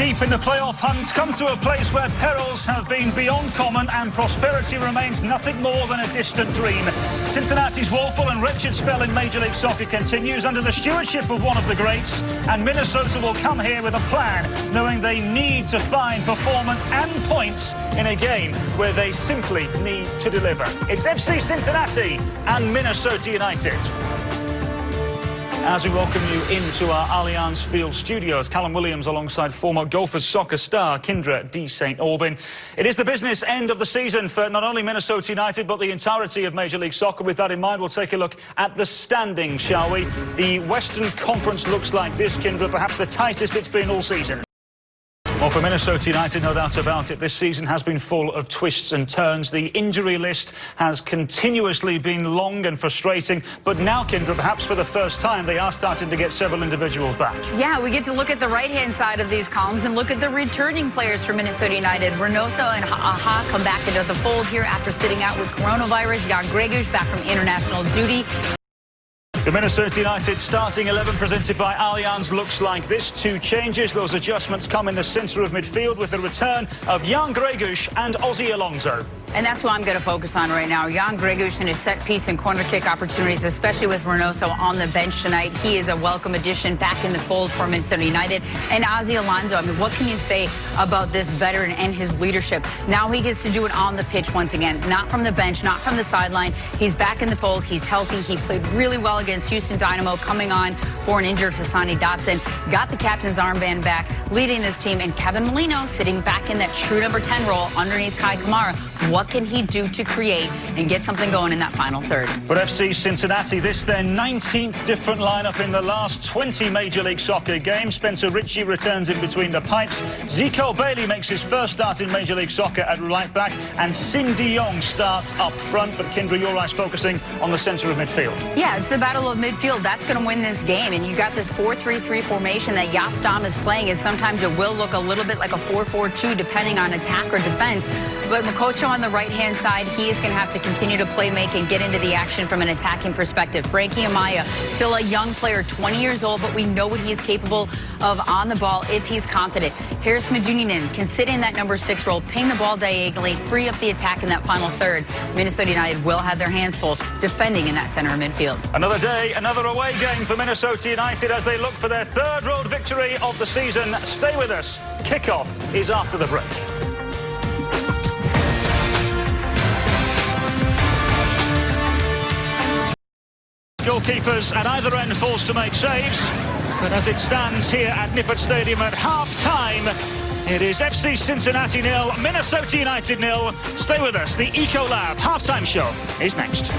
Deep in the playoff hunt, come to a place where perils have been beyond common and prosperity remains nothing more than a distant dream. Cincinnati's woeful and wretched spell in Major League Soccer continues under the stewardship of one of the greats, and Minnesota will come here with a plan, knowing they need to find performance and points in a game where they simply need to deliver. It's FC Cincinnati and Minnesota United. As we welcome you into our Allianz Field studios, Callum Williams alongside former Gophers soccer star Kyndra de St. Aubin. It is the business end of the season for not only Minnesota United but the entirety of Major League Soccer. With that in mind, we'll take a look at the standings, shall we? The Western Conference looks like this, Kyndra, perhaps the tightest it's been all season. Well, for Minnesota United, no doubt about it, this season has been full of twists and turns. The injury list has continuously been long and frustrating, but now, Kyndra, perhaps for the first time, they are starting to get several individuals back. Yeah, we get to look at the right-hand side of these columns and look at the returning players for Minnesota United. Reynoso and Aha come back into the fold here after sitting out with coronavirus. Jan Greguš back from international duty. The Minnesota United starting 11 presented by Allianz looks like this. Two changes. Those adjustments come in the centre of midfield with the return of Jan Greguš and Ozzy Alonso. And that's what I'm going to focus on right now. Jan Greguš and his set piece and corner kick opportunities, especially with Reynoso on the bench tonight. He is a welcome addition back in the fold for Minnesota United. And Ozzy Alonso, I mean, what can you say about this veteran and his leadership? Now he gets to do it on the pitch once again, not from the bench, not from the sideline. He's back in the fold. He's healthy. He played really well against Houston Dynamo, coming on for an injured Hassani Dotson. Got the captain's armband back, leading this team. And Kevin Molino sitting back in that true number 10 role underneath Kai Kamara. What can he do to create and get something going in that final third? For FC Cincinnati, this their 19th different lineup in the last 20 Major League Soccer games. Spencer Ritchie returns in between the pipes. Zico Bailey makes his first start in Major League Soccer at right back. And Sin de Jong starts up front. But Kyndra, your eyes focusing on the centre of midfield. Yeah, it's the battle of midfield. That's going to win this game. And you got this 4-3-3 formation that Jaap Stam is playing. And sometimes it will look a little bit like a 4-4-2 depending on attack or defense. But Makoto on the right-hand side, he is going to have to continue to play make and get into the action from an attacking perspective. Frankie Amaya, still a young player, 20 years old, but we know what he is capable of on the ball if he's confident. Harris Meduninen can sit in that number 6 role, ping the ball diagonally, free up the attack in that final third. Minnesota United will have their hands full defending in that center of midfield. Another day, another away game for Minnesota United as they look for their third road victory of the season. Stay with us. Kickoff is after the break. Goalkeepers at either end forced to make saves, but as it stands here at Nippert Stadium at half-time, it is FC Cincinnati 0, Minnesota United 0. Stay with us. The Ecolab half-time show is next.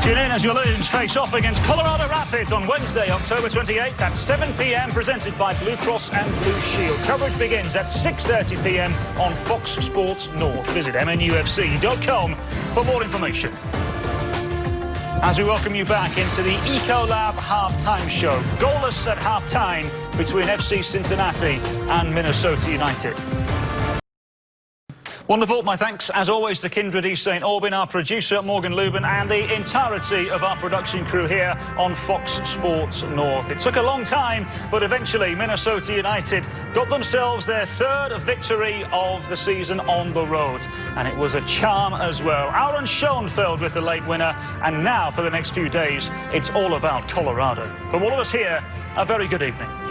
Tune in as your Loons face off against Colorado Rapids on Wednesday, October 28th at 7 p.m. presented by Blue Cross and Blue Shield. Coverage begins at 6:30 p.m. on Fox Sports North. Visit MNUFC.com for more information. As we welcome you back into the Ecolab half-time show. Goalless at half-time between FC Cincinnati and Minnesota United. Wonderful. My thanks, as always, to Kyndra de St. Aubin, our producer, Morgan Lubin, and the entirety of our production crew here on Fox Sports North. It took a long time, but eventually Minnesota United got themselves their third victory of the season on the road. And it was a charm as well. Aaron Schoenfeld with the late winner. And now, for the next few days, it's all about Colorado. From all of us here, a very good evening.